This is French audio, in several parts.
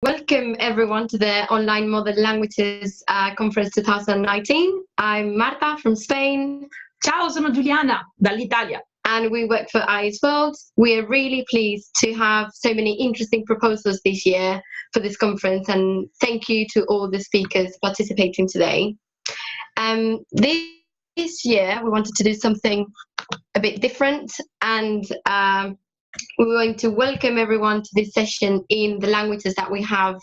Welcome everyone to the Online Modern Languages Conference 2019. I'm Marta from Spain. Ciao, sono Giuliana dall'Italia. And we work for IES World. We are really pleased to have so many interesting proposals this year for this conference, and thank you to all the speakers participating today. This year we wanted to do something a bit different, and we're going to welcome everyone to this session in the languages that we have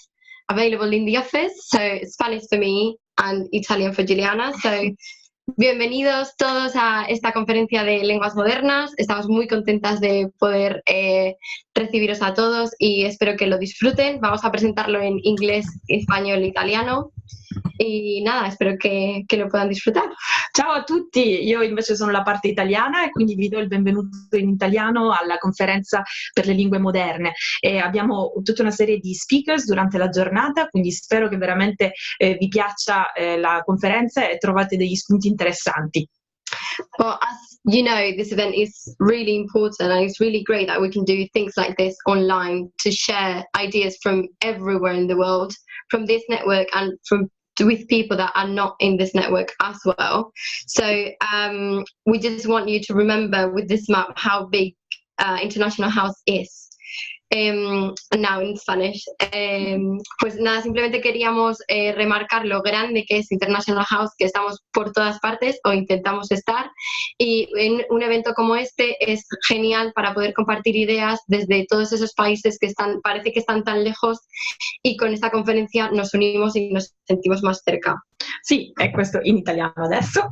available in the office. So Spanish for me and Italian for Juliana. So bienvenidos todos a esta conferencia de lenguas modernas. Estamos muy contentas de poder recibiros a todos y espero que lo disfruten. Vamos a presentarlo en inglés, español e italiano. E nada, spero che lo possano disfruttare. Ciao a tutti, io invece sono la parte italiana e quindi vi do il benvenuto in italiano alla conferenza per le lingue moderne. E abbiamo tutta una serie di speakers durante la giornata, quindi spero che veramente vi piaccia la conferenza e trovate degli spunti interessanti. Well, as you know, this event is really important, and it's really great that we can do things like this online to share ideas from everywhere in the world, from this network and with people that are not in this network as well. So we just want you to remember with this map how big International House is. Now in Spanish. Pues nada, simplemente queríamos remarcar lo grande que es International House, que estamos por todas partes o intentamos estar, y en un evento como este es genial para poder compartir ideas desde todos esos países que parece que están tan lejos, y con esta conferencia nos unimos y nos sentimos más cerca. Sì, è questo in italiano adesso.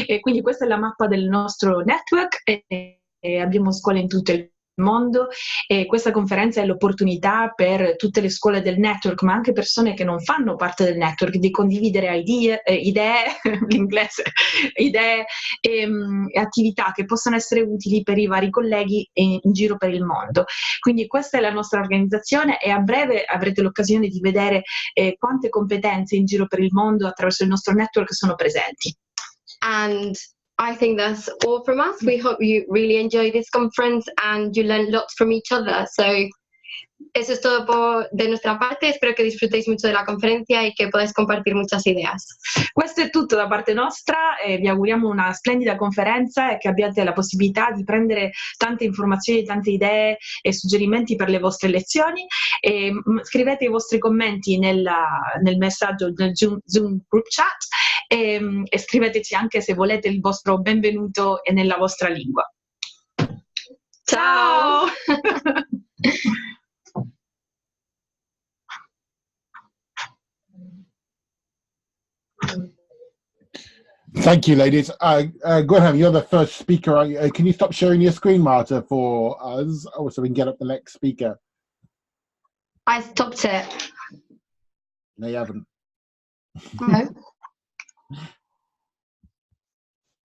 E quindi questa è la mappa del nostro network e abbiamo scuole in tutto il mondo, e questa conferenza è l'opportunità per tutte le scuole del network, ma anche persone che non fanno parte del network, di condividere idee l'inglese, idee e attività che possano essere utili per i vari colleghi in giro per il mondo. Quindi questa è la nostra organizzazione e a breve avrete l'occasione di vedere quante competenze in giro per il mondo attraverso il nostro network sono presenti. And I think that's all from us. We hope you really enjoy this conference and you learn lots from each other. So, eso es todo de nuestra parte. Espero que disfrutéis mucho de la conferencia y que podáis compartir muchas ideas. Questo è tutto da parte nostra. Vi auguriamo una splendida conferenza e che abbiate la possibilità di prendere tante informazioni, tante idee e suggerimenti per le vostre lezioni. E scrivete i vostri commenti nel messaggio del Zoom Group Chat e scriveteci anche se volete il vostro benvenuto nella vostra lingua. Ciao! Thank you, ladies. Graham, you're the first speaker. Can you stop sharing your screen, Marta, for us, so we can get up the next speaker? I stopped it. No, you haven't. No.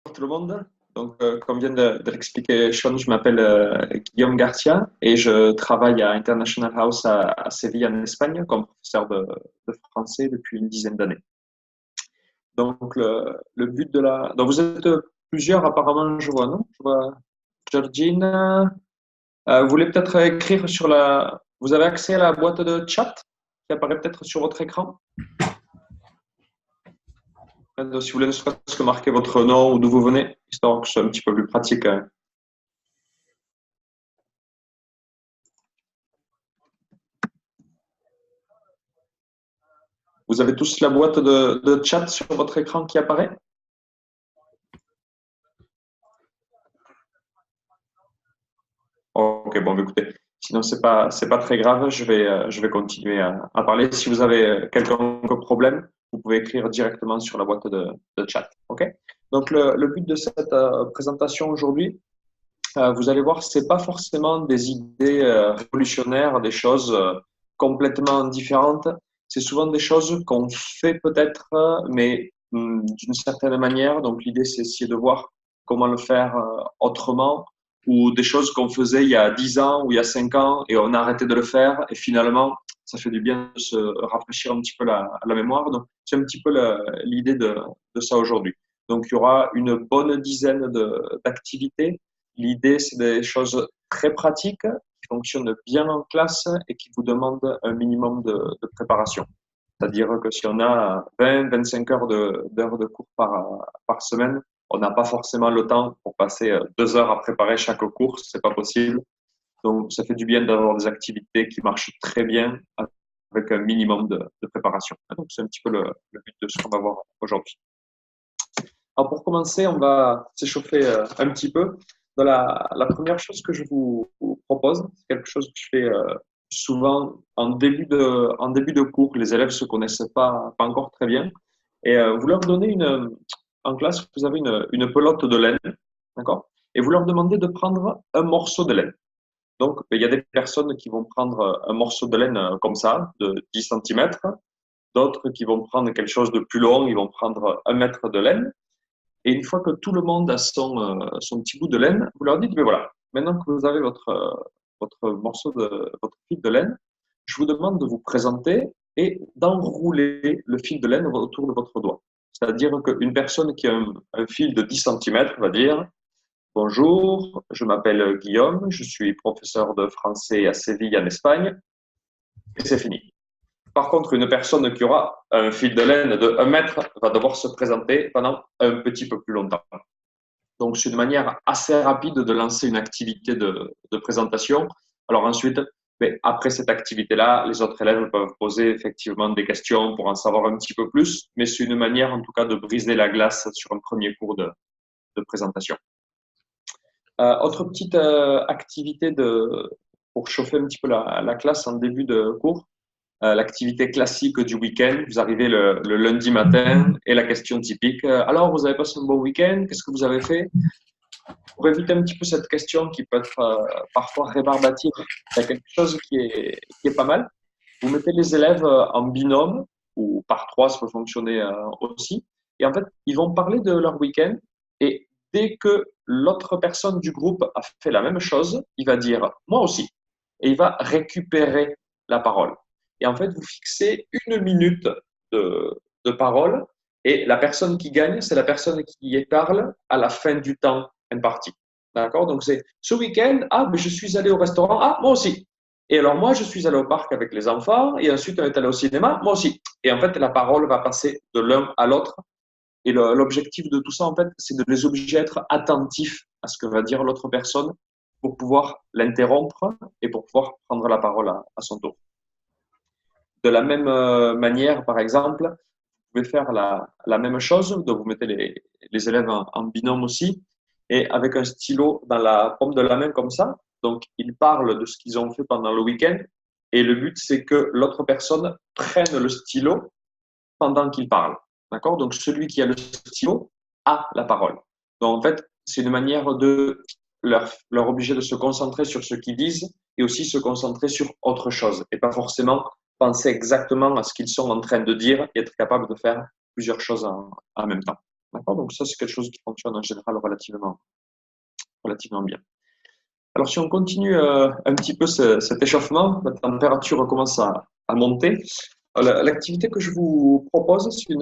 Bonjour tout le monde. Donc, comme vient de l'expliquer Sean, je m'appelle Guillaume Garcia et je travaille à International House à Séville en Espagne comme professeur de français depuis une dizaine d'années. Donc, le but de donc vous êtes plusieurs apparemment, je vois, non? Je vois Georgine. Vous voulez peut-être écrire sur Vous avez accès à la boîte de chat qui apparaît peut-être sur votre écran? Si vous voulez ne serait-ce que marquer votre nom ou d'où vous venez, histoire que ce soit un petit peu plus pratique. Vous avez tous la boîte de chat sur votre écran qui apparaît? Ok, bon, écoutez, sinon c'est pas très grave, je vais continuer à parler. Si vous avez quelconque problème, vous pouvez écrire directement sur la boîte de chat. Ok? Donc le but de cette présentation aujourd'hui, vous allez voir, c'est pas forcément des idées révolutionnaires, des choses complètement différentes. C'est souvent des choses qu'on fait peut-être, mais d'une certaine manière. Donc l'idée, c'est essayer de voir comment le faire autrement, ou des choses qu'on faisait il y a 10 ans ou il y a 5 ans et on a arrêté de le faire et finalement, ça fait du bien de se rafraîchir un petit peu la mémoire. Donc, c'est un petit peu l'idée de ça aujourd'hui. Donc, il y aura une bonne dizaine d'activités. L'idée, c'est des choses très pratiques qui fonctionne bien en classe et qui vous demande un minimum de préparation. C'est-à-dire que si on a 20-25 d'heures de cours par semaine, on n'a pas forcément le temps pour passer 2 heures à préparer chaque cours, c'est pas possible. Donc, ça fait du bien d'avoir des activités qui marchent très bien avec un minimum de préparation. Donc, c'est un petit peu le but de ce qu'on va voir aujourd'hui. Alors, pour commencer, on va s'échauffer un petit peu. Dans la première chose que je vous propose, c'est quelque chose que je fais souvent en début de cours. Les élèves se connaissent pas encore très bien. Et vous leur donnez en classe, vous avez une pelote de laine, d'accord? Et vous leur demandez de prendre un morceau de laine. Donc, il y a des personnes qui vont prendre un morceau de laine comme ça, de 10 cm. D'autres qui vont prendre quelque chose de plus long, ils vont prendre 1 mètre de laine. Et une fois que tout le monde a son petit bout de laine, vous leur dites, mais voilà, maintenant que vous avez votre fil de laine, je vous demande de vous présenter et d'enrouler le fil de laine autour de votre doigt. C'est-à-dire qu'une personne qui a un fil de 10 cm va dire, bonjour, je m'appelle Guillaume, je suis professeur de français à Séville en Espagne, et c'est fini. Par contre, une personne qui aura un fil de laine de 1 mètre va devoir se présenter pendant un petit peu plus longtemps. Donc, c'est une manière assez rapide de lancer une activité de présentation. Alors ensuite, après cette activité-là, les autres élèves peuvent poser effectivement des questions pour en savoir un petit peu plus, mais c'est une manière en tout cas de briser la glace sur un premier cours de présentation. Autre petite activité pour chauffer un petit peu la classe en début de cours, l'activité classique du week-end. Vous arrivez le lundi matin et la question typique. Alors, vous avez passé un bon week-end? Qu'est-ce que vous avez fait? Pour éviter un petit peu cette question qui peut être parfois rébarbative, il y a quelque chose qui est pas mal. Vous mettez les élèves en binôme ou par 3, ça peut fonctionner aussi. Et en fait, ils vont parler de leur week-end et dès que l'autre personne du groupe a fait la même chose, il va dire « moi aussi » et il va récupérer la parole. Et en fait, vous fixez 1 minute de parole et la personne qui gagne, c'est la personne qui parle à la fin du temps imparti. D'accord? Donc, c'est ce week-end, mais je suis allé au restaurant, moi aussi. Et alors, moi, je suis allé au parc avec les enfants et ensuite, on est allé au cinéma, moi aussi. Et en fait, la parole va passer de l'un à l'autre. Et l'objectif de tout ça, en fait, c'est de les obliger à être attentifs à ce que va dire l'autre personne pour pouvoir l'interrompre et pour pouvoir prendre la parole à son tour. De la même manière, par exemple, vous pouvez faire la même chose. Donc, vous mettez les élèves en binôme aussi et avec un stylo dans la paume de la main comme ça. Donc, ils parlent de ce qu'ils ont fait pendant le week-end et le but, c'est que l'autre personne prenne le stylo pendant qu'il parle. D'accord? Donc, celui qui a le stylo a la parole. Donc, en fait, c'est une manière de leur obliger de se concentrer sur ce qu'ils disent et aussi se concentrer sur autre chose et pas forcément penser exactement à ce qu'ils sont en train de dire et être capable de faire plusieurs choses en même temps. D'accord? Donc, ça, c'est quelque chose qui fonctionne en général relativement bien. Alors, si on continue un petit peu cet échauffement, la température commence à monter. L'activité que je vous propose, c'est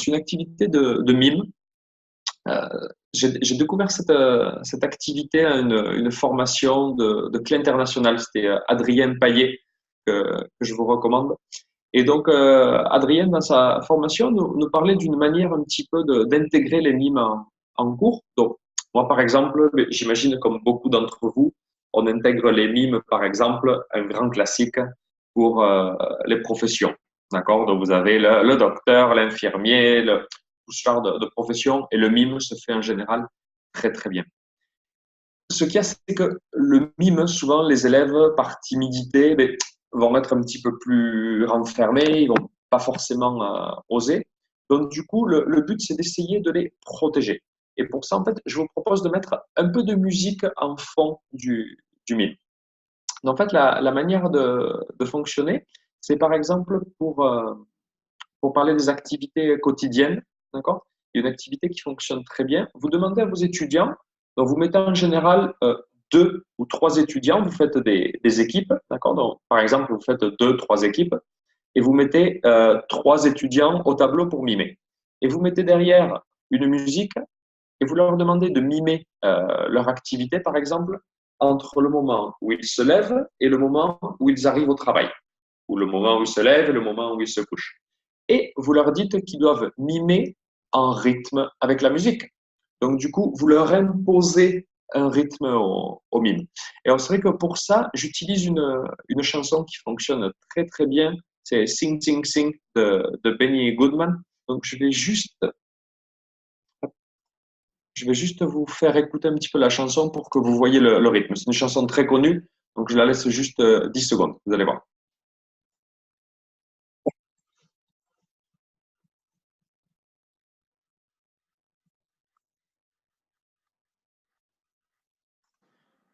une activité de mime. J'ai découvert cette activité à une formation de clé internationale. C'était Adrien Paillet que je vous recommande. Et donc, Adrien, dans sa formation, nous parlait d'une manière un petit peu d'intégrer les mimes en cours. Donc, moi, par exemple, j'imagine comme beaucoup d'entre vous, on intègre les mimes, par exemple, un grand classique pour les professions. D'accord? Donc, vous avez le docteur, l'infirmier, tout ce genre de profession, et le mime se fait en général très, très bien. Ce qu'il y a, c'est que le mime, souvent, les élèves, par timidité, vont être un petit peu plus renfermés, ils vont pas forcément oser. Donc, du coup, le but, c'est d'essayer de les protéger. Et pour ça, en fait, je vous propose de mettre un peu de musique en fond du mime. Donc, en fait, la manière de fonctionner, c'est par exemple pour parler des activités quotidiennes, d'accord? Il y a une activité qui fonctionne très bien. Vous demandez à vos étudiants, donc vous mettez en général 2 ou 3 étudiants, vous faites des équipes, d'accord? Donc, par exemple, vous faites 2, 3 équipes et vous mettez 3 étudiants au tableau pour mimer. Et vous mettez derrière une musique et vous leur demandez de mimer leur activité, par exemple, entre le moment où ils se lèvent et le moment où ils arrivent au travail, ou le moment où ils se lèvent et le moment où ils se couchent. Et vous leur dites qu'ils doivent mimer en rythme avec la musique. Donc, du coup, vous leur imposez un rythme au mime. Et c'est vrai que pour ça, j'utilise une chanson qui fonctionne très, très bien. C'est Sing, Sing, Sing de Benny Goodman. Donc, je vais juste vous faire écouter un petit peu la chanson pour que vous voyez le rythme. C'est une chanson très connue, donc je la laisse juste 10 secondes. Vous allez voir.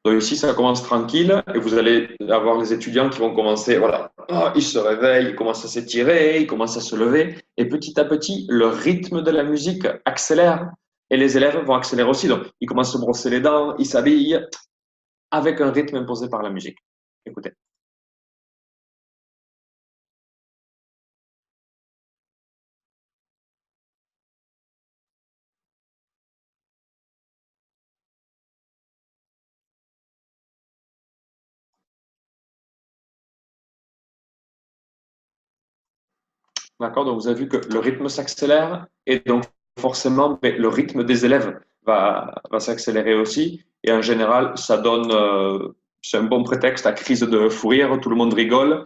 Donc ici, ça commence tranquille et vous allez avoir les étudiants qui vont commencer, voilà, ils se réveillent, ils commencent à s'étirer, ils commencent à se lever et petit à petit, le rythme de la musique accélère et les élèves vont accélérer aussi. Donc, ils commencent à se brosser les dents, ils s'habillent avec un rythme imposé par la musique. Écoutez. D'accord, donc vous avez vu que le rythme s'accélère et donc forcément le rythme des élèves va s'accélérer aussi. Et en général, ça donne, c'est un bon prétexte à crise de fou rire, tout le monde rigole.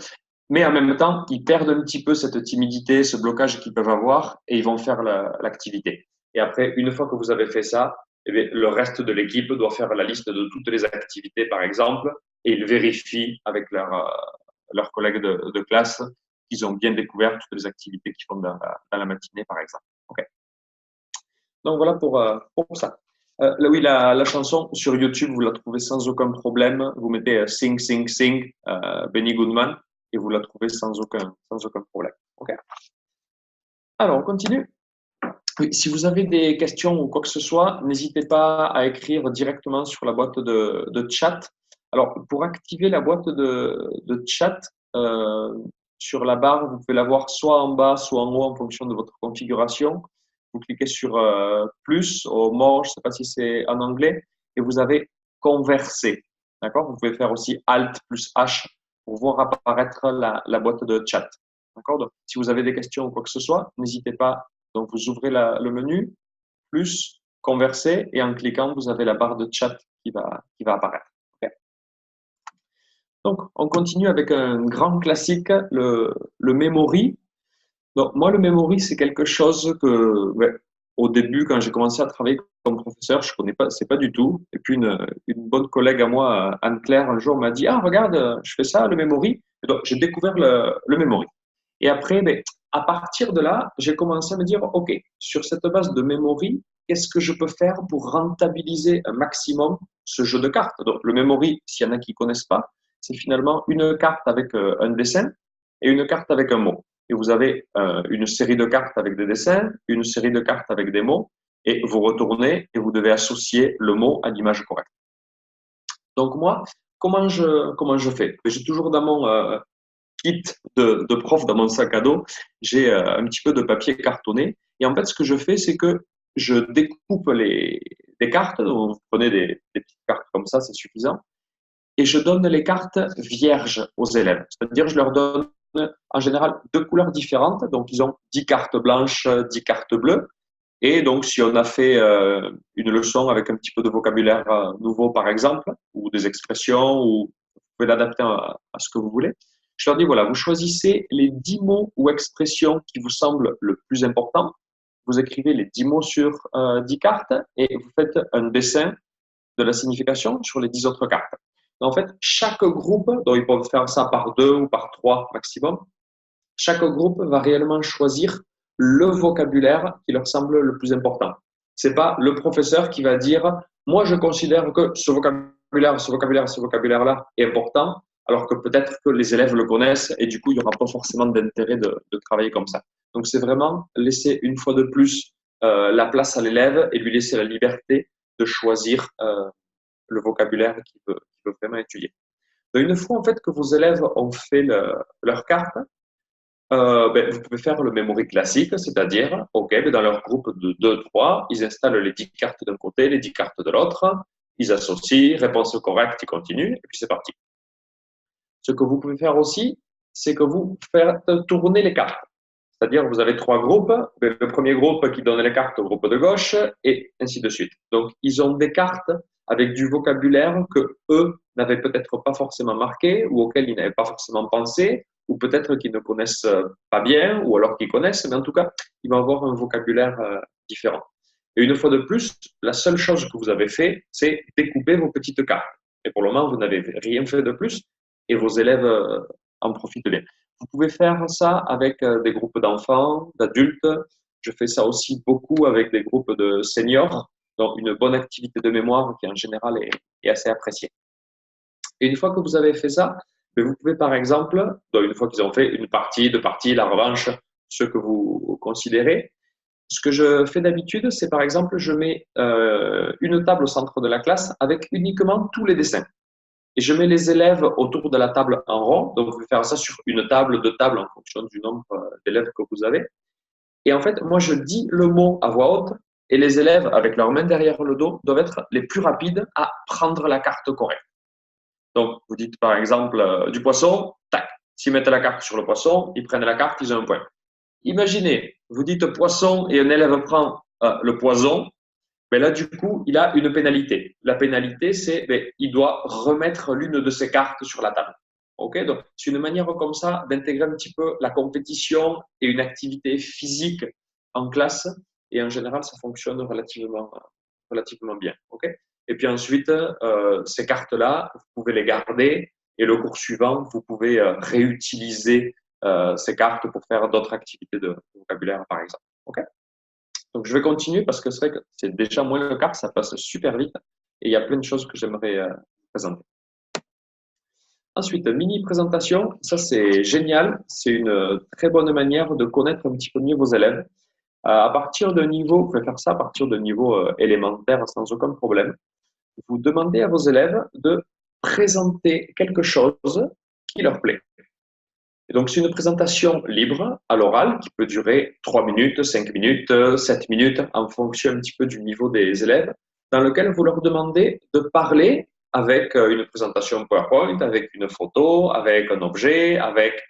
Mais en même temps, ils perdent un petit peu cette timidité, ce blocage qu'ils peuvent avoir et ils vont faire l'activité. Et après, une fois que vous avez fait ça, eh bien, le reste de l'équipe doit faire la liste de toutes les activités, par exemple, et ils vérifient avec leurs collègues de classe qu'ils ont bien découvert toutes les activités qu'ils font dans la matinée, par exemple. Okay. Donc voilà pour ça. Là, oui, la chanson sur YouTube, vous la trouvez sans aucun problème. Vous mettez Sing, Sing, Sing, Benny Goodman, et vous la trouvez sans aucun problème. Okay. Alors, on continue. Oui, si vous avez des questions ou quoi que ce soit, n'hésitez pas à écrire directement sur la boîte de chat. Alors, pour activer la boîte de chat, sur la barre, vous pouvez la voir soit en bas, soit en haut en fonction de votre configuration. Vous cliquez sur plus, au more, je ne sais pas si c'est en anglais, et vous avez converser. D'accord? Vous pouvez faire aussi Alt plus H pour voir apparaître la boîte de chat. D'accord? Donc, si vous avez des questions ou quoi que ce soit, n'hésitez pas. Donc, vous ouvrez le menu, plus, converser, et en cliquant, vous avez la barre de chat qui va apparaître. Okay. Donc, on continue avec un grand classique, le memory. Donc, moi, le memory, c'est quelque chose que, ouais, au début, quand j'ai commencé à travailler comme professeur, je ne connais pas, c'est pas du tout. Et puis, une bonne collègue à moi, Anne-Claire, un jour m'a dit, ah, regarde, je fais ça, le memory. Et donc, j'ai découvert le memory. Et après, ben, à partir de là, j'ai commencé à me dire, OK, sur cette base de memory, qu'est-ce que je peux faire pour rentabiliser un maximum ce jeu de cartes? Donc, le memory, s'il y en a qui ne connaissent pas, c'est finalement une carte avec un dessin et une carte avec un mot. Et vous avez une série de cartes avec des dessins, une série de cartes avec des mots, et vous retournez et vous devez associer le mot à l'image correcte. Donc moi, comment je fais? J'ai toujours dans mon kit de prof dans mon sac à dos, j'ai un petit peu de papier cartonné. Et en fait, ce que je fais, c'est que je découpe des cartes. Donc, vous prenez des petites cartes comme ça, c'est suffisant. Et je donne les cartes vierges aux élèves. C'est-à-dire, je leur donne en général 2 couleurs différentes. Donc, ils ont 10 cartes blanches, 10 cartes bleues. Et donc, si on a fait une leçon avec un petit peu de vocabulaire nouveau, par exemple, ou des expressions, ou vous pouvez l'adapter à ce que vous voulez, je leur dis, voilà, vous choisissez les 10 mots ou expressions qui vous semblent le plus importants. Vous écrivez les 10 mots sur 10 cartes et vous faites un dessin de la signification sur les 10 autres cartes. En fait, chaque groupe, donc ils peuvent faire ça par 2 ou par 3 maximum, chaque groupe va réellement choisir le vocabulaire qui leur semble le plus important. C'est pas le professeur qui va dire « moi je considère que ce vocabulaire-là est important », alors que peut-être que les élèves le connaissent et du coup, il n'y aura pas forcément d'intérêt de travailler comme ça. Donc, c'est vraiment laisser une fois de plus la place à l'élève et lui laisser la liberté de choisir le vocabulaire qu'il veut vraiment étudier. Donc, une fois en fait que vos élèves ont fait leur carte, ben, vous pouvez faire le memory classique, c'est-à-dire, OK, ben, dans leur groupe de 2, 3, ils installent les 10 cartes d'un côté, les 10 cartes de l'autre, ils associent, réponse correcte, ils continuent, et puis c'est parti. Ce que vous pouvez faire aussi, c'est que vous faites tourner les cartes. C'est-à-dire, vous avez 3 groupes. Le premier groupe qui donne les cartes au groupe de gauche, et ainsi de suite. Donc, ils ont des cartes avec du vocabulaire que eux n'avaient peut-être pas forcément marqué, ou auquel ils n'avaient pas forcément pensé, ou peut-être qu'ils ne connaissent pas bien, ou alors qu'ils connaissent, mais en tout cas, ils vont avoir un vocabulaire différent. Et une fois de plus, la seule chose que vous avez fait, c'est découper vos petites cartes. Et pour le moment, vous n'avez rien fait de plus, et vos élèves en profitent bien. Vous pouvez faire ça avec des groupes d'enfants, d'adultes. Je fais ça aussi beaucoup avec des groupes de seniors, donc une bonne activité de mémoire qui en général est assez appréciée. Et une fois que vous avez fait ça, vous pouvez par exemple, donc une fois qu'ils ont fait une partie, 2 parties, la revanche, ce que vous considérez, ce que je fais d'habitude, c'est par exemple, je mets une table au centre de la classe avec uniquement tous les dessins. Et je mets les élèves autour de la table en rond. Donc, vous pouvez faire ça sur une table, 2 tables en fonction du nombre d'élèves que vous avez. Et en fait, moi, je dis le mot à voix haute et les élèves, avec leurs mains derrière le dos, doivent être les plus rapides à prendre la carte correcte. Donc, vous dites par exemple du poisson, tac. S'ils mettent la carte sur le poisson, ils prennent la carte, ils ont un point. Imaginez, vous dites poisson et un élève prend le poison. Mais là, du coup, il a une pénalité. La pénalité, c'est il doit remettre l'une de ses cartes sur la table. Ok, donc c'est une manière comme ça d'intégrer un petit peu la compétition et une activité physique en classe. Et en général, ça fonctionne relativement bien. Ok. Et puis ensuite, ces cartes-là, vous pouvez les garder. Et le cours suivant, vous pouvez réutiliser ces cartes pour faire d'autres activités de vocabulaire, par exemple. Ok. Donc, je vais continuer parce que c'est vrai que c'est déjà moins le cas, ça passe super vite et il y a plein de choses que j'aimerais présenter. Ensuite, mini présentation, ça c'est génial, c'est une très bonne manière de connaître un petit peu mieux vos élèves. À partir d'un niveau, vous pouvez faire ça à partir d'un niveau élémentaire sans aucun problème. Vous demandez à vos élèves de présenter quelque chose qui leur plaît. Et donc, c'est une présentation libre à l'oral qui peut durer 3 minutes, 5 minutes, 7 minutes en fonction un petit peu du niveau des élèves, dans lequel vous leur demandez de parler avec une présentation PowerPoint, avec une photo, avec un objet, avec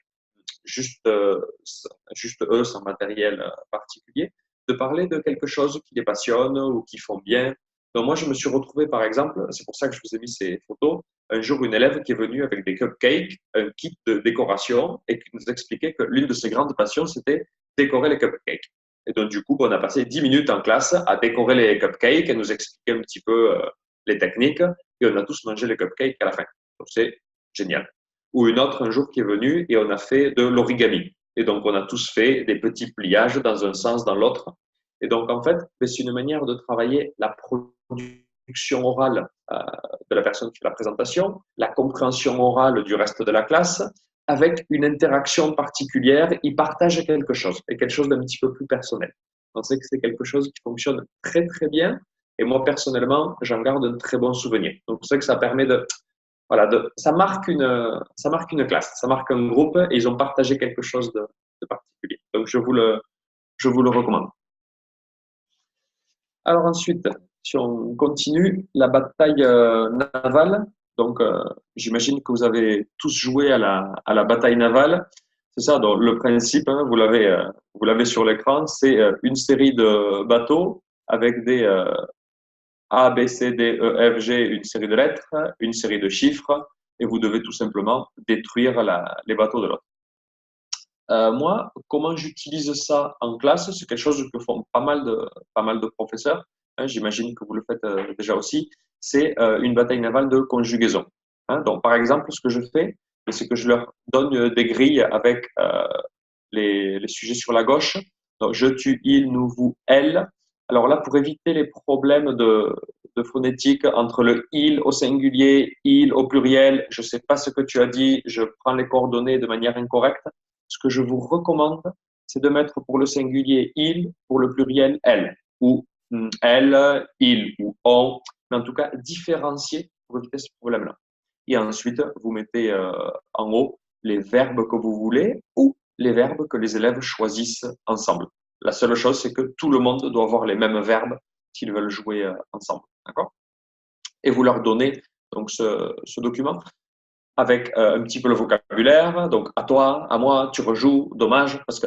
juste eux sans matériel particulier, de parler de quelque chose qui les passionne ou qui font bien. Donc moi, je me suis retrouvé, par exemple, c'est pour ça que je vous ai mis ces photos, un jour, une élève qui est venue avec des cupcakes, un kit de décoration, et qui nous expliquait que l'une de ses grandes passions, c'était décorer les cupcakes. Et donc, du coup, on a passé 10 minutes en classe à décorer les cupcakes et nous expliquer un petit peu les techniques, et on a tous mangé les cupcakes à la fin. Donc, c'est génial. Ou une autre, un jour, qui est venue et on a fait de l'origami. Et donc, on a tous fait des petits pliages dans un sens, dans l'autre. Et donc, en fait, c'est une manière de travailler la production orale de la personne qui fait la présentation, la compréhension orale du reste de la classe, avec une interaction particulière. Ils partagent quelque chose, et quelque chose d'un petit peu plus personnel. On sait que c'est quelque chose qui fonctionne très, très bien. Et moi, personnellement, j'en garde un très bon souvenir. Donc, c'est que ça permet ça marque une classe, ça marque un groupe et ils ont partagé quelque chose de particulier. Donc, je vous le recommande. Alors ensuite, si on continue, la bataille navale. Donc, j'imagine que vous avez tous joué à la bataille navale. C'est ça, donc le principe, hein, vous l'avez sur l'écran, c'est une série de bateaux avec des A, B, C, D, E, F, G, une série de lettres, une série de chiffres, et vous devez tout simplement détruire les bateaux de l'autre. Moi, comment j'utilise ça en classe, c'est quelque chose que font pas mal de professeurs, hein, j'imagine que vous le faites déjà aussi, c'est une bataille navale de conjugaison. Hein. Donc, par exemple, ce que je fais, c'est que je leur donne des grilles avec les sujets sur la gauche. Donc, je, tu, il, nous, vous, elle. Alors là, pour éviter les problèmes de phonétique entre le il au singulier, il au pluriel, je ne sais pas ce que tu as dit, je prends les coordonnées de manière incorrecte. Ce que je vous recommande, c'est de mettre pour le singulier il, pour le pluriel elle, ou elle, il, ou on, mais en tout cas différencier pour éviter ce problème-là. Et ensuite, vous mettez en haut les verbes que vous voulez ou les verbes que les élèves choisissent ensemble. La seule chose, c'est que tout le monde doit avoir les mêmes verbes s'ils veulent jouer ensemble. D'accord ? et vous leur donnez donc ce document avec un petit peu le vocabulaire, donc à toi, à moi, tu rejoues, dommage, parce que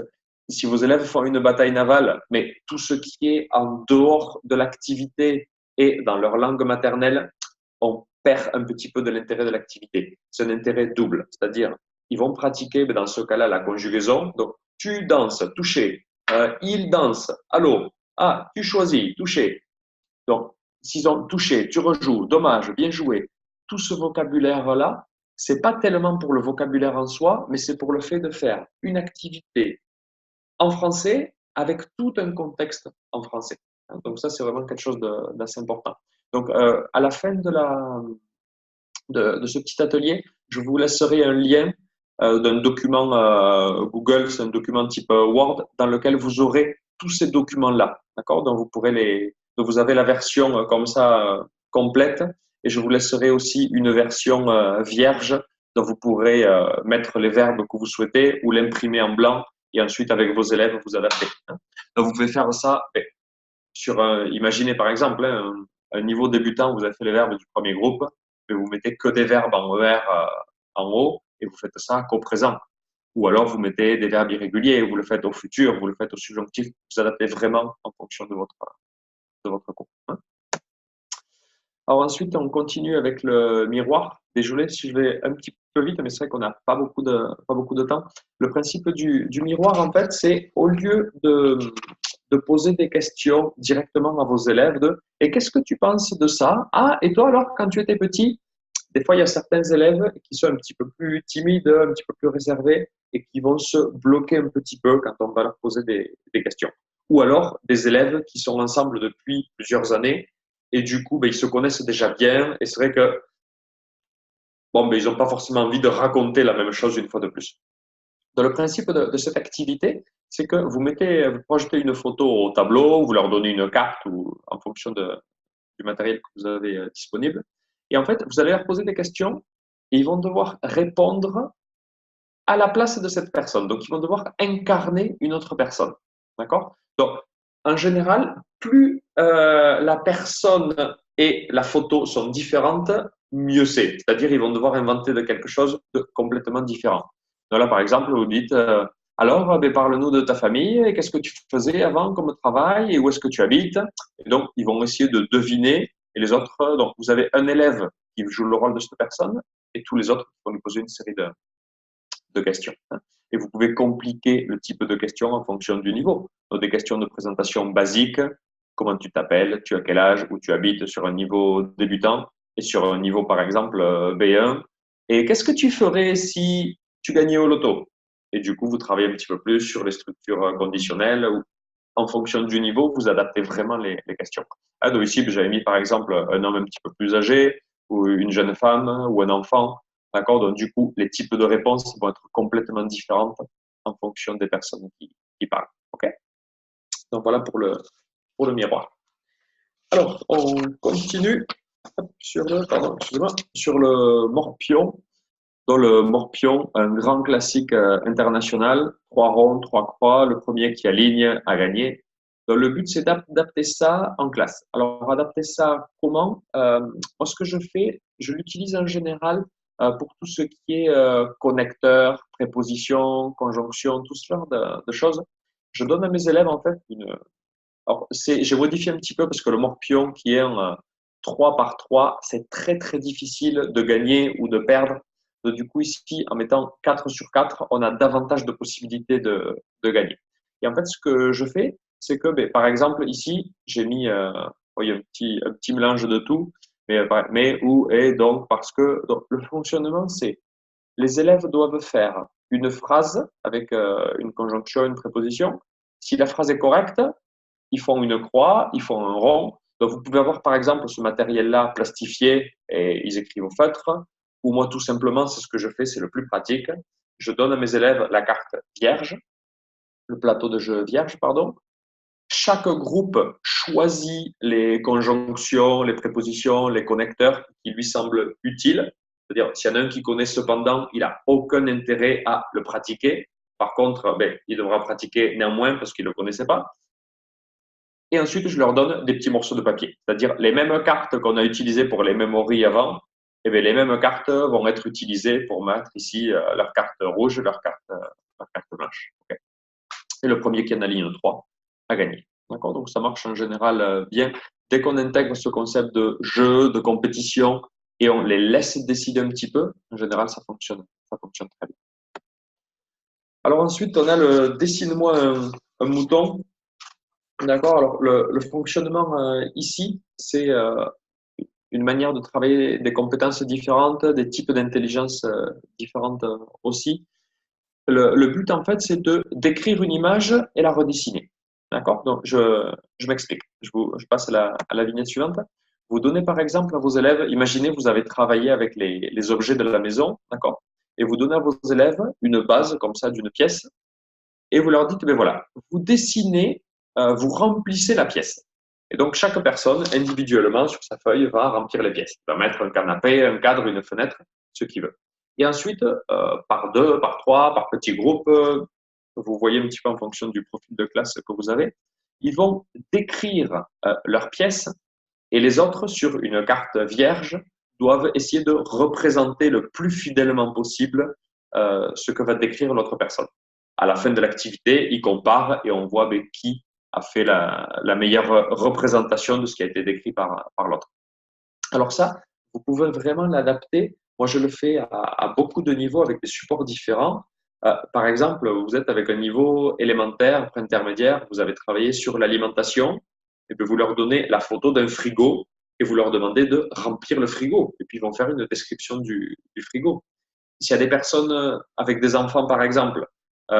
si vos élèves font une bataille navale, mais tout ce qui est en dehors de l'activité et dans leur langue maternelle, on perd un petit peu de l'intérêt de l'activité. C'est un intérêt double, c'est-à-dire ils vont pratiquer, mais dans ce cas-là, la conjugaison. Donc, tu danses, toucher, il danse, allô, ah, tu choisis, toucher. Donc, s'ils ont touché, tu rejoues, dommage, bien joué. Tout ce vocabulaire-là, c'est pas tellement pour le vocabulaire en soi, mais c'est pour le fait de faire une activité en français avec tout un contexte en français. Donc ça, c'est vraiment quelque chose d'assez important. Donc, à la fin de ce petit atelier, je vous laisserai un lien d'un document Google, c'est un document type Word, dans lequel vous aurez tous ces documents-là, d'accord? Donc vous avez la version comme ça complète, et je vous laisserai aussi une version vierge, dont vous pourrez mettre les verbes que vous souhaitez ou l'imprimer en blanc, et ensuite avec vos élèves vous adapter. Donc vous pouvez faire ça imaginez par exemple un niveau débutant, vous avez fait les verbes du premier groupe, mais vous mettez que des verbes en ER en haut, et vous faites ça qu'au présent. Ou alors vous mettez des verbes irréguliers, vous le faites au futur, vous le faites au subjonctif, vous adaptez vraiment en fonction de votre cours. Alors ensuite, on continue avec le miroir. Désolé si je vais un petit peu vite, mais c'est vrai qu'on n'a pas beaucoup de temps. Le principe du miroir, en fait, c'est au lieu de poser des questions directement à vos élèves et qu'est-ce que tu penses de ça? Ah, et toi alors, quand tu étais petit, des fois, il y a certains élèves qui sont un petit peu plus timides, un petit peu plus réservés et qui vont se bloquer un petit peu quand on va leur poser des questions. Ou alors, des élèves qui sont ensemble depuis plusieurs années et du coup, ils se connaissent déjà bien et c'est vrai que ils n'ont pas forcément envie de raconter la même chose une fois de plus. Donc, le principe de cette activité, c'est que vous projetez une photo au tableau, vous leur donnez une carte ou en fonction du matériel que vous avez disponible. Et en fait, vous allez leur poser des questions et ils vont devoir répondre à la place de cette personne. Donc, ils vont devoir incarner une autre personne. D'accord? Donc, en général, plus la personne et la photo sont différentes, mieux c'est. C'est-à-dire, ils vont devoir inventer de quelque chose de complètement différent. Donc là, par exemple, vous dites, alors, parle-nous de ta famille, et qu'est-ce que tu faisais avant comme travail, et où est-ce que tu habites? Et donc, ils vont essayer de deviner, et les autres, donc vous avez un élève qui joue le rôle de cette personne, et tous les autres vont lui poser une série de questions. Et vous pouvez compliquer le type de questions en fonction du niveau. Donc, des questions de présentation basiques, comment tu t'appelles, tu as quel âge, où tu habites sur un niveau débutant, et sur un niveau, par exemple, B1. Et qu'est-ce que tu ferais si tu gagnais au loto? Et du coup, vous travaillez un petit peu plus sur les structures conditionnelles où, en fonction du niveau, vous adaptez vraiment les questions. Donc ici, j'avais mis par exemple un homme un petit peu plus âgé, ou une jeune femme, ou un enfant. D'accord? Donc du coup, les types de réponses vont être complètement différentes en fonction des personnes qui parlent. OK? Donc voilà pour le miroir. Alors, on continue sur le morpion. Dans le morpion, un grand classique international, 3 ronds, 3 croix, le premier qui aligne a gagné. Donc, le but, c'est d'adapter ça en classe. Alors, adapter ça comment? Moi, ce que je fais, je l'utilise en général pour tout ce qui est connecteur, préposition, conjonction, tout ce genre de choses. Je donne à mes élèves, en fait, Alors, j'ai modifié un petit peu parce que le morpion qui est un 3 par 3, c'est très, très difficile de gagner ou de perdre. Donc, du coup, ici, en mettant 4 sur 4, on a davantage de possibilités de gagner. Et en fait, ce que je fais, c'est que, par exemple, ici, j'ai mis il y a un petit mélange de tout, mais où et donc, parce que donc, le fonctionnement, c'est les élèves doivent faire une phrase avec une conjonction, une préposition. Si la phrase est correcte, ils font une croix, ils font un rond. Donc, vous pouvez avoir, par exemple, ce matériel-là plastifié et ils écrivent au feutre. Ou moi, tout simplement, c'est ce que je fais, c'est le plus pratique. Je donne à mes élèves la carte vierge, le plateau de jeu vierge, pardon. Chaque groupe choisit les conjonctions, les prépositions, les connecteurs qui lui semblent utiles. C'est-à-dire, s'il y en a un qui connaît cependant, il n'a aucun intérêt à le pratiquer. Par contre, il devra pratiquer néanmoins parce qu'il ne le connaissait pas. Et ensuite, je leur donne des petits morceaux de papier. C'est-à-dire les mêmes cartes qu'on a utilisées pour les memories avant, eh bien, les mêmes cartes vont être utilisées pour mettre ici leur carte rouge, leur carte blanche. Okay. Et le premier qui en aligne 3 a gagné. D'accord? Donc, ça marche en général bien. Dès qu'on intègre ce concept de jeu, de compétition, et on les laisse décider un petit peu, en général, ça fonctionne très bien. Alors ensuite, on a le dessine-moi un mouton. D'accord? Alors, le fonctionnement ici, c'est une manière de travailler des compétences différentes, des types d'intelligence différentes aussi. Le but, en fait, c'est de d'écrire une image et la redessiner. D'accord? Donc, je m'explique. Je passe à la vignette suivante. Vous donnez, par exemple, à vos élèves, imaginez, vous avez travaillé avec les objets de la maison, d'accord? Et vous donnez à vos élèves une base, comme ça, d'une pièce, et vous leur dites, ben voilà, vous dessinez, vous remplissez la pièce. Et donc, chaque personne, individuellement, sur sa feuille, va remplir les pièces. Il va mettre un canapé, un cadre, une fenêtre, ce qu'il veut. Et ensuite, par 2, par 3, par petits groupes, vous voyez un petit peu en fonction du profil de classe que vous avez, ils vont décrire leurs pièces et les autres, sur une carte vierge, doivent essayer de représenter le plus fidèlement possible ce que va décrire l'autre personne. À la fin de l'activité, ils comparent et on voit qui a fait la meilleure représentation de ce qui a été décrit par l'autre. Alors ça, vous pouvez vraiment l'adapter. Moi, je le fais à beaucoup de niveaux avec des supports différents. Par exemple, vous êtes avec un niveau élémentaire, intermédiaire, vous avez travaillé sur l'alimentation, et puis vous leur donnez la photo d'un frigo et vous leur demandez de remplir le frigo. Et puis ils vont faire une description du frigo. S'il y a des personnes avec des enfants, par exemple, ou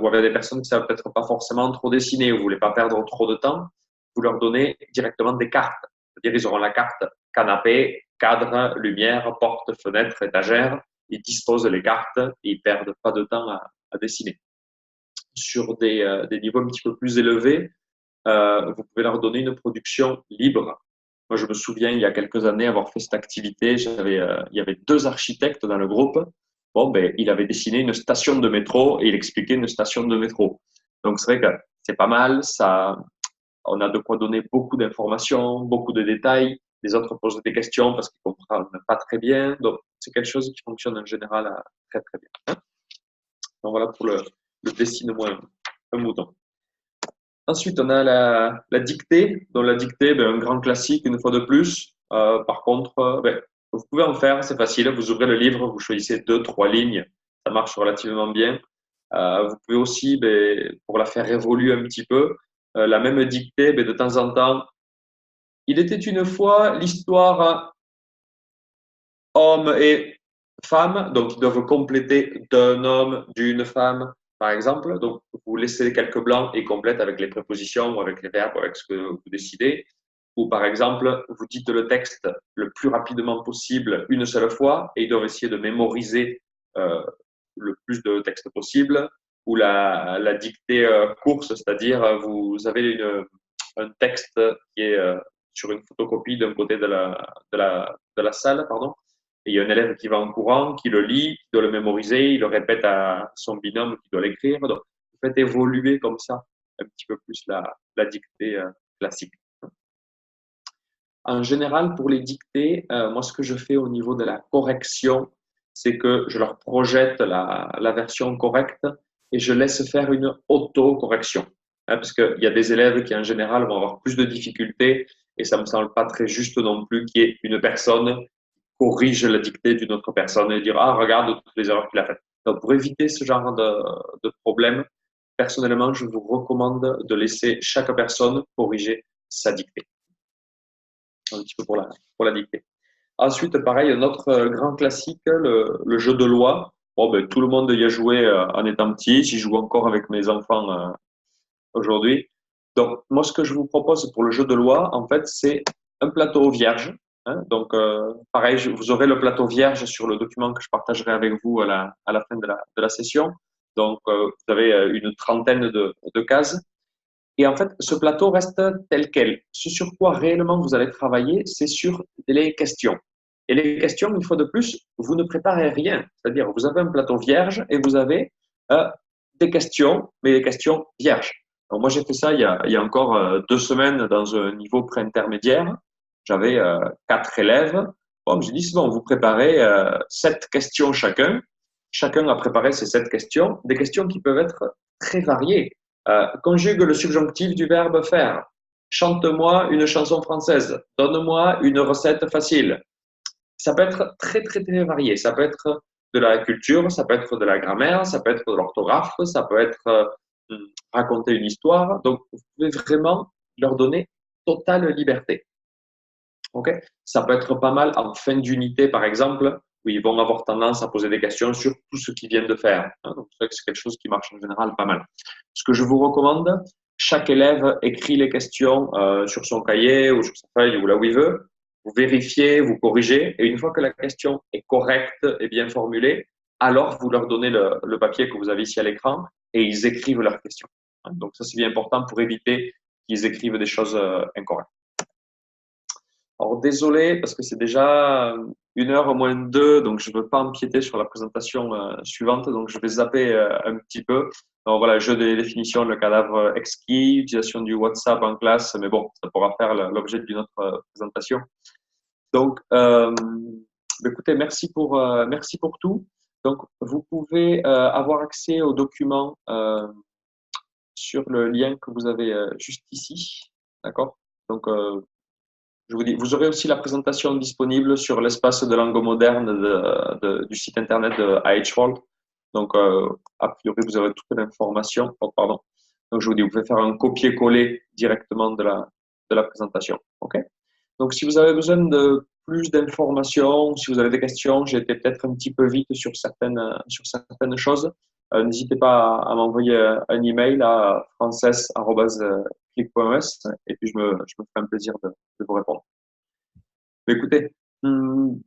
avec des personnes qui ne savent peut-être pas forcément trop dessiner ou ne voulez pas perdre trop de temps, vous leur donnez directement des cartes. C'est-à-dire ils auront la carte canapé, cadre, lumière, porte, fenêtre, étagère. Ils disposent les cartes et ils ne perdent pas de temps à dessiner. Sur des niveaux un petit peu plus élevés, vous pouvez leur donner une production libre. Moi, je me souviens, il y a quelques années, avoir fait cette activité. Il y avait 2 architectes dans le groupe. Bon, ben, il avait dessiné une station de métro et il expliquait une station de métro. Donc, c'est vrai que c'est pas mal. Ça, on a de quoi donner beaucoup d'informations, beaucoup de détails. Les autres posent des questions parce qu'ils comprennent pas très bien. Donc, c'est quelque chose qui fonctionne en général très, très bien. Donc, voilà pour le dessine-moi un mouton. Ensuite, on a la dictée. Donc, la dictée, un grand classique, une fois de plus. Par contre, vous pouvez en faire, c'est facile. Vous ouvrez le livre, vous choisissez 2, 3 lignes. Ça marche relativement bien. Vous pouvez aussi, pour la faire évoluer un petit peu, la même dictée, de temps en temps. Il était une fois l'histoire homme et femme. Donc, ils doivent compléter d'un homme, d'une femme, par exemple. Donc, vous laissez quelques blancs et complète avec les prépositions ou avec les verbes, avec ce que vous décidez. Ou par exemple, vous dites le texte le plus rapidement possible une seule fois et ils doivent essayer de mémoriser le plus de texte possible. Ou la dictée course, c'est-à-dire vous avez un texte qui est sur une photocopie d'un côté de la salle, pardon. Et il y a un élève qui va en courant, qui le lit, qui doit le mémoriser, il le répète à son binôme qui doit l'écrire. Donc, vous faites évoluer comme ça un petit peu plus la dictée classique. En général, pour les dictées, moi, ce que je fais au niveau de la correction, c'est que je leur projette la version correcte et je laisse faire une auto-correction. Parce qu'il y a des élèves qui, en général, vont avoir plus de difficultés et ça ne me semble pas très juste non plus qu'il y ait une personne qui corrige la dictée d'une autre personne et dire « Ah, regarde toutes les erreurs qu'il a faites ». Donc, pour éviter ce genre de problème, personnellement, je vous recommande de laisser chaque personne corriger sa dictée. Un petit peu pour la dictée. Ensuite, pareil, un autre grand classique, le jeu de loi. Bon, tout le monde y a joué en étant petit. J'y joue encore avec mes enfants aujourd'hui. Donc, moi, ce que je vous propose pour le jeu de loi, en fait, c'est un plateau vierge. Hein. Donc, pareil, vous aurez le plateau vierge sur le document que je partagerai avec vous à la fin de la session. Donc, vous avez une trentaine de cases. Et en fait, ce plateau reste tel quel. Ce sur quoi réellement vous allez travailler, c'est sur les questions. Et les questions, une fois de plus, vous ne préparez rien. C'est-à-dire, vous avez un plateau vierge et vous avez des questions, mais des questions vierges. Alors moi, j'ai fait ça il y a encore 2 semaines dans un niveau pré-intermédiaire. J'avais 4 élèves. Bon, j'ai dit, c'est bon, vous préparez 7 questions chacun. Chacun a préparé ces 7 questions, des questions qui peuvent être très variées. Conjugue le subjonctif du verbe faire. Chante-moi une chanson française. Donne-moi une recette facile. Ça peut être très, très, très varié. Ça peut être de la culture, ça peut être de la grammaire, ça peut être de l'orthographe, ça peut être raconter une histoire. Donc, vous pouvez vraiment leur donner totale liberté. Okay, ça peut être pas mal en fin d'unité, par exemple, où ils vont avoir tendance à poser des questions sur tout ce qu'ils viennent de faire. Donc, c'est quelque chose qui marche en général pas mal. Ce que je vous recommande, chaque élève écrit les questions sur son cahier ou sur sa feuille ou là où il veut. Vous vérifiez, vous corrigez, et une fois que la question est correcte et bien formulée, alors vous leur donnez le papier que vous avez ici à l'écran et ils écrivent leurs questions. Donc ça, c'est bien important pour éviter qu'ils écrivent des choses incorrectes. Alors désolé, parce que c'est déjà 1h moins 2, donc je ne veux pas empiéter sur la présentation suivante, donc je vais zapper un petit peu. Donc voilà, jeu de définition, le cadavre exquis, utilisation du WhatsApp en classe, mais bon, ça pourra faire l'objet d'une autre présentation. Donc, écoutez, merci pour tout. Donc, vous pouvez avoir accès aux documents sur le lien que vous avez juste ici, d'accord? Donc, je vous dis, vous aurez aussi la présentation disponible sur l'espace de langue moderne du site internet de AH World. Donc, a priori, vous aurez toute l'information. Oh, pardon. Donc, je vous dis, vous pouvez faire un copier-coller directement de la présentation. OK? Donc, si vous avez besoin de plus d'informations, si vous avez des questions, j'ai été peut-être un petit peu vite sur certaines choses. N'hésitez pas à m'envoyer un email à frances@click.es et puis je me ferai un plaisir de vous répondre. Mais écoutez,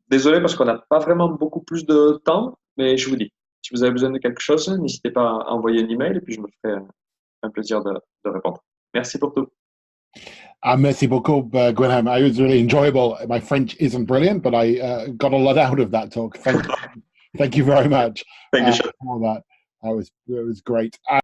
désolé parce qu'on n'a pas vraiment beaucoup plus de temps, mais je vous dis, si vous avez besoin de quelque chose, n'hésitez pas à envoyer un email et puis je me ferai un plaisir de répondre. Merci pour tout. Merci beaucoup, Gwenham. It was really enjoyable. My French isn't brilliant, but I got a lot out of that talk. Thank you very much Thank you, for that. It was great.